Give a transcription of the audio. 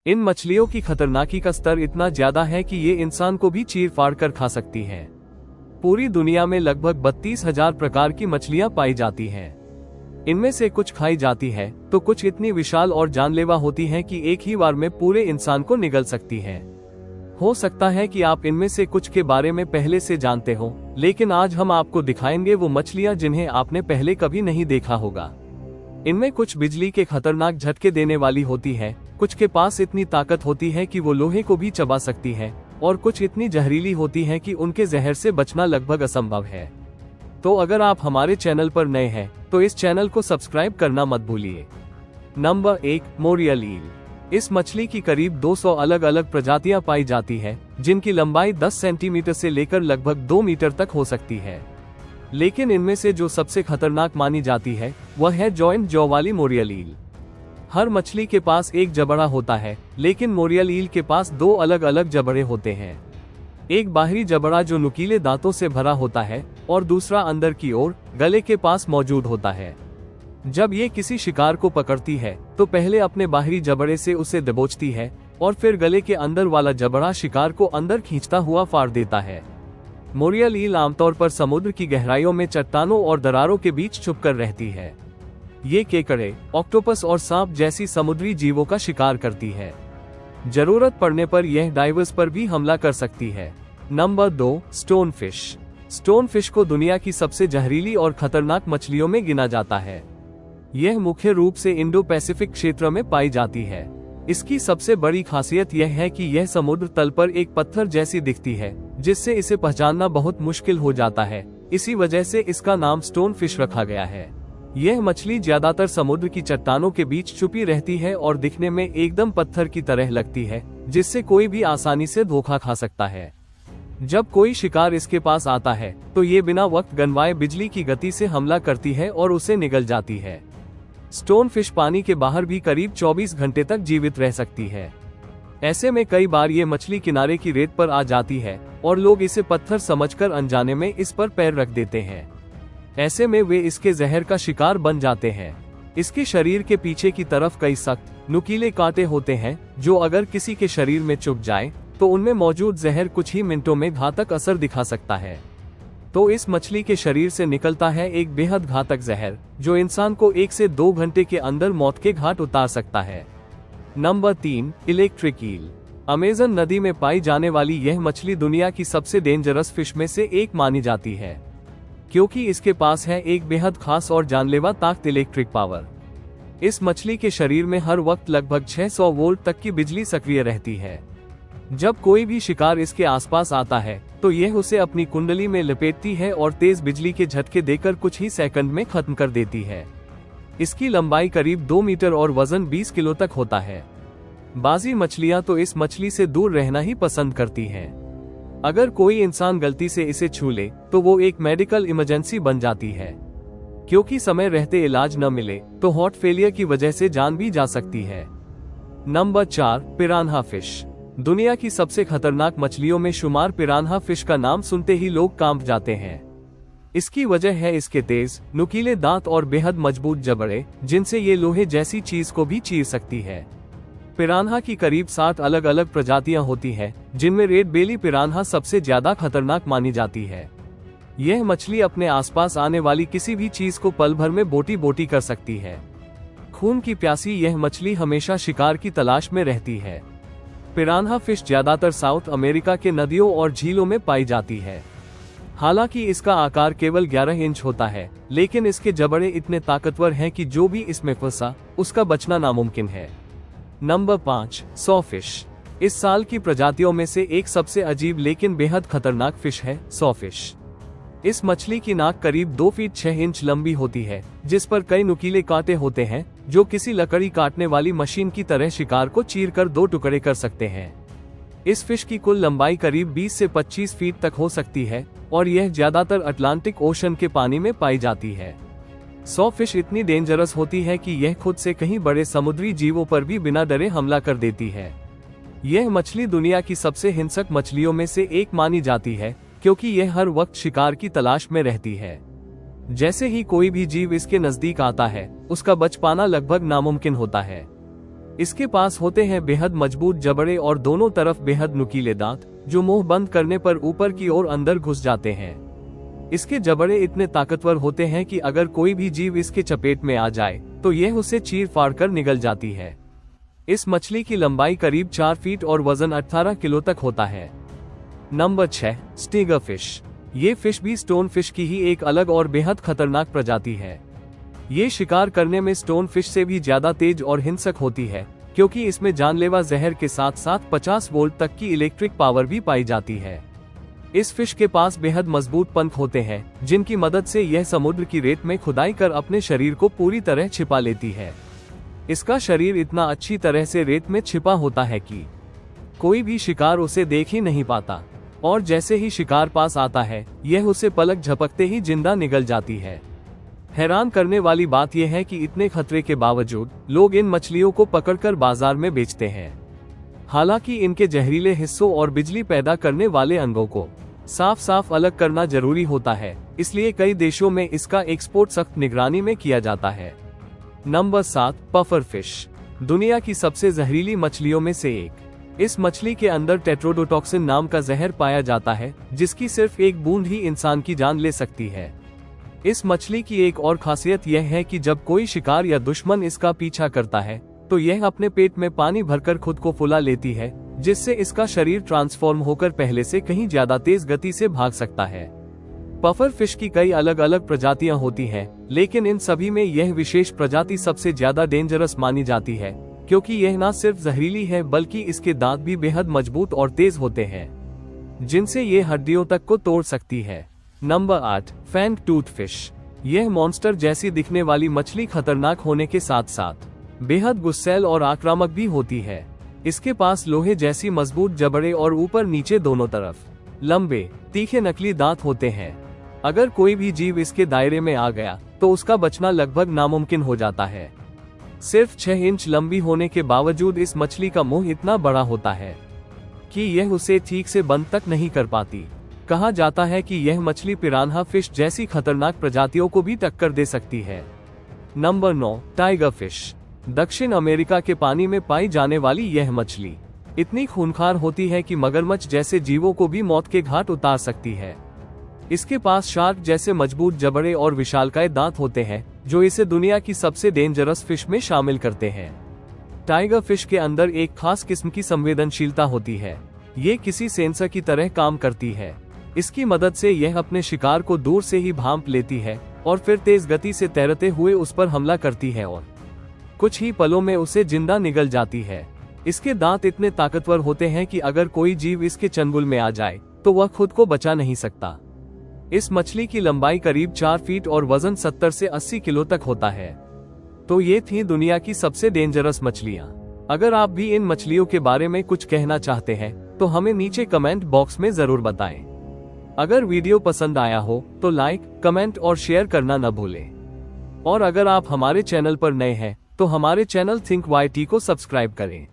इन मछलियों की खतरनाकी का स्तर इतना ज्यादा है कि ये इंसान को भी चीर फाड़ कर खा सकती हैं। पूरी दुनिया में लगभग 32,000 प्रकार की मछलियां पाई जाती हैं। इनमें से कुछ खाई जाती है तो कुछ इतनी विशाल और जानलेवा होती हैं कि एक ही बार में पूरे इंसान को निगल सकती हैं। हो सकता है कि आप इनमें से कुछ के बारे में पहले से जानते हो, लेकिन आज हम आपको दिखाएंगे वो मछलियां जिन्हें आपने पहले कभी नहीं देखा होगा। इनमें कुछ बिजली के खतरनाक झटके देने वाली होती है, कुछ के पास इतनी ताकत होती है कि वो लोहे को भी चबा सकती है, और कुछ इतनी जहरीली होती है कि उनके जहर से बचना लगभग असंभव है। तो अगर आप हमारे चैनल पर नए हैं तो इस चैनल को सब्सक्राइब करना मत भूलिए। नंबर 1, मोरियल ईल। इस मछली की करीब 200 अलग अलग प्रजातियां पाई जाती है, जिनकी लंबाई 10 सेंटीमीटर से लेकर लगभग 2 मीटर तक हो सकती है। लेकिन इनमें से जो सबसे खतरनाक मानी जाती है वह है जॉइंट जॉ वाली मोरियल ईल। हर मछली के पास एक जबड़ा होता है, लेकिन मोरियल ईल के पास 2 अलग अलग जबड़े होते हैं। एक बाहरी जबड़ा जो नुकीले दांतों से भरा होता है और दूसरा अंदर की ओर गले के पास मौजूद होता है। जब ये किसी शिकार को पकड़ती है तो पहले अपने बाहरी जबड़े से उसे दबोचती है और फिर गले के अंदर वाला जबड़ा शिकार को अंदर खींचता हुआ फाड़ देता है। मोरियल ईल आमतौर पर समुद्र की गहराइयों में चट्टानों और दरारों के बीच छुपकर रहती है। ये केकड़े, ऑक्टोपस और सांप जैसी समुद्री जीवों का शिकार करती है। जरूरत पड़ने पर यह डाइवर्स पर भी हमला कर सकती है। Number 2, stone fish. Stone fish को दुनिया की सबसे जहरीली और खतरनाक मछलियों में गिना जाता है। यह मुख्य रूप से इंडो पैसिफिक क्षेत्र में पाई जाती है। इसकी सबसे बड़ी खासियत यह है कि यह समुद्र तल पर एक पत्थर जैसी दिखती है, जिससे इसे पहचानना बहुत मुश्किल हो जाता है। इसी वजह से इसका नाम स्टोन फिश रखा गया है। यह मछली ज्यादातर समुद्र की चट्टानों के बीच छुपी रहती है और दिखने में एकदम पत्थर की तरह लगती है, जिससे कोई भी आसानी से धोखा खा सकता है। जब कोई शिकार इसके पास आता है तो ये बिना वक्त गंवाए बिजली की गति से हमला करती है और उसे निगल जाती है। स्टोन फिश पानी के बाहर भी करीब 24 घंटे तक जीवित रह सकती है। ऐसे में कई बार ये मछली किनारे की रेत पर आ जाती है और लोग इसे पत्थर समझकर अनजाने में इस पर पैर रख देते हैं। ऐसे में वे इसके जहर का शिकार बन जाते हैं। इसके शरीर के पीछे की तरफ कई सख्त, नुकीले कांटे होते हैं, जो अगर किसी के शरीर में चुभ जाए तो उनमें मौजूद जहर कुछ ही मिनटों में घातक असर दिखा सकता है। तो इस मछली के शरीर से निकलता है एक बेहद घातक जहर, जो इंसान को 1 से 2 घंटे के अंदर मौत के घाट उतार सकता है। Number 3, electric eel. अमेज़न नदी में पाई जाने वाली यह मछली दुनिया की सबसे डेंजरस फिश में से एक मानी जाती है, क्योंकि इसके पास है एक बेहद खास और जानलेवा ताकत, इलेक्ट्रिक पावर। इस मछली के शरीर में हर वक्त लगभग 600 वोल्ट तक की बिजली सक्रिय रहती है। जब कोई भी शिकार इसके आसपास आता है तो यह उसे अपनी कुंडली में लपेटती है और तेज बिजली के झटके देकर कुछ ही सेकंड में खत्म कर देती है। इसकी लंबाई करीब 2 मीटर और वजन 20 किलो तक होता है। बाजी मछलियां तो इस मछली से दूर रहना ही पसंद करती हैं। अगर कोई इंसान गलती से इसे छू ले तो वो एक मेडिकल इमरजेंसी बन जाती है, क्योंकि समय रहते इलाज न मिले तो हार्ट फेलियर की वजह से जान भी जा सकती है। Number 4, piranha fish. दुनिया की सबसे खतरनाक मछलियों में शुमार पिरान्हा फिश का नाम सुनते ही लोग कांप जाते हैं। इसकी वजह है इसके तेज, नुकीले दांत और बेहद मजबूत जबड़े, जिनसे ये लोहे जैसी चीज को भी चीर सकती है। पिरान्हा की करीब 60 अलग अलग प्रजातियां होती हैं, जिनमें रेड बेली पिरान्हा सबसे ज्यादा खतरनाक मानी जाती है। यह मछली अपने आसपास आने वाली किसी भी चीज को पल भर में बोटी बोटी कर सकती है। खून की प्यासी यह मछली हमेशा शिकार की तलाश में रहती है। पिरान्हा फिश ज्यादातर साउथ अमेरिका के नदियों और झीलों में पाई जाती है। हालांकि इसका आकार केवल 11 इंच होता है, लेकिन इसके जबड़े इतने ताकतवर हैं कि जो भी इसमें फंसा उसका बचना नामुमकिन है। Number 5, saw fish. इस साल की प्रजातियों में से एक सबसे अजीब लेकिन बेहद खतरनाक फिश है सॉ फिश। इस मछली की नाक करीब 2 फीट 6 इंच लंबी होती है, जिस पर कई नुकीले कांटे होते हैं, जो किसी लकड़ी काटने वाली मशीन की तरह शिकार को चीरकर 2 टुकड़े कर सकते हैं। इस फिश की कुल लंबाई करीब 20 से 25 फीट तक हो सकती है और यह ज्यादातर अटलांटिक ओशन के पानी में पाई जाती है। सॉ फिश इतनी डेंजरस होती है कि यह खुद से कहीं बड़े समुद्री जीवों पर भी बिना डरे हमला कर देती है। यह मछली दुनिया की सबसे हिंसक मछलियों में से एक मानी जाती है, क्योंकि यह हर वक्त शिकार की तलाश में रहती है। जैसे ही कोई भी जीव इसके नजदीक आता है, उसका बच पाना लगभग नामुमकिन होता है। इसके पास होते हैं बेहद मजबूत जबड़े और दोनों तरफ बेहद नुकीले दांत, जो मुंह बंद करने पर ऊपर की ओर अंदर घुस जाते हैं। इसके जबड़े इतने ताकतवर होते हैं कि अगर कोई भी जीव इसके चपेट में आ जाए तो यह उसे चीर फाड़ कर निगल जाती है। इस मछली की लंबाई करीब 4 फीट और वजन 18 किलो तक होता है। Number 6, stinger fish. ये फिश भी स्टोन फिश की ही एक अलग और बेहद खतरनाक प्रजाति है। ये शिकार करने में स्टोन फिश से भी ज्यादा तेज और हिंसक होती है, क्योंकि इसमें जानलेवा जहर के साथ साथ 50 वोल्ट तक की इलेक्ट्रिक पावर भी पाई जाती है। इस फिश के पास बेहद मजबूत पंख होते हैं, जिनकी मदद से यह समुद्र की रेत में खुदाई कर अपने शरीर को पूरी तरह छिपा लेती है। इसका शरीर इतना अच्छी तरह से रेत में छिपा होता है कि कोई भी शिकार उसे देख ही नहीं पाता, और जैसे ही शिकार पास आता है यह उसे पलक झपकते ही जिंदा निगल जाती है। हैरान करने वाली बात यह है कि इतने खतरे के बावजूद लोग इन मछलियों को पकड़कर बाजार में बेचते हैं। हालांकि इनके जहरीले हिस्सों और बिजली पैदा करने वाले अंगों को साफ साफ अलग करना जरूरी होता है, इसलिए कई देशों में इसका एक्सपोर्ट सख्त निगरानी में किया जाता है। Number 7, puffer fish. दुनिया की सबसे जहरीली मछलियों में से एक। इस मछली के अंदर टेट्रोडोटॉक्सिन नाम का जहर पाया जाता है, जिसकी सिर्फ एक बूंद ही इंसान की जान ले सकती है। इस मछली की एक और खासियत यह है कि जब कोई शिकार या दुश्मन इसका पीछा करता है तो यह अपने पेट में पानी भरकर खुद को फुला लेती है, जिससे इसका शरीर ट्रांसफॉर्म होकर पहले से कहीं ज्यादा तेज गति से भाग सकता है। पफर फिश की कई अलग अलग प्रजातियां होती हैं, लेकिन इन सभी में यह विशेष प्रजाति सबसे ज्यादा डेंजरस मानी जाती है, क्योंकि यह न सिर्फ जहरीली है बल्कि इसके दांत भी बेहद मजबूत और तेज होते हैं, जिनसे ये हड्डियों तक को तोड़ सकती है। Number 8, fangtooth fish. यह मॉन्स्टर जैसी दिखने वाली मछली खतरनाक होने के साथ साथ बेहद गुस्सैल और आक्रामक भी होती है। इसके पास लोहे जैसी मजबूत जबड़े और ऊपर नीचे दोनों तरफ लंबे तीखे नकली दांत होते हैं। अगर कोई भी जीव इसके दायरे में आ गया तो उसका बचना लगभग नामुमकिन हो जाता है। सिर्फ 6 इंच लंबी होने के बावजूद इस मछली का मुंह इतना बड़ा होता है कि यह उसे ठीक से बंद तक नहीं कर पाती। कहा जाता है कि यह मछली पिरान्हा फिश जैसी खतरनाक प्रजातियों को भी टक्कर दे सकती है। Number 9, tiger fish. दक्षिण अमेरिका के पानी में पाई जाने वाली यह मछली इतनी खूंखार होती है कि मगरमच्छ जैसे जीवों को भी मौत के घाट उतार सकती है। इसके पास शार्क जैसे मजबूत जबड़े और विशालकाय दांत होते हैं, जो इसे दुनिया की सबसे डेंजरस फिश में शामिल करते हैं। टाइगर फिश के अंदर एक खास किस्म की संवेदनशीलता होती है। ये किसी सेंसर की तरह काम करती है। इसकी मदद से यह अपने शिकार को दूर से ही भांप लेती है और फिर तेज गति से तैरते हुए उस पर हमला करती है और कुछ ही पलों में उसे जिंदा निगल जाती है। इसके दांत इतने ताकतवर होते हैं कि अगर कोई जीव इसके चंगुल में आ जाए तो वह खुद को बचा नहीं सकता। इस मछली की लंबाई करीब 4 फीट और वजन 70 से 80 किलो तक होता है। तो ये थी दुनिया की सबसे डेंजरस मछलियां। अगर आप भी इन मछलियों के बारे में कुछ कहना चाहते हैं तो हमें नीचे कमेंट बॉक्स में जरूर बताएं। अगर वीडियो पसंद आया हो तो लाइक, कमेंट और शेयर करना न भूलें। और अगर आप हमारे चैनल पर नए हैं तो हमारे चैनल थिंक YT को सब्सक्राइब करें।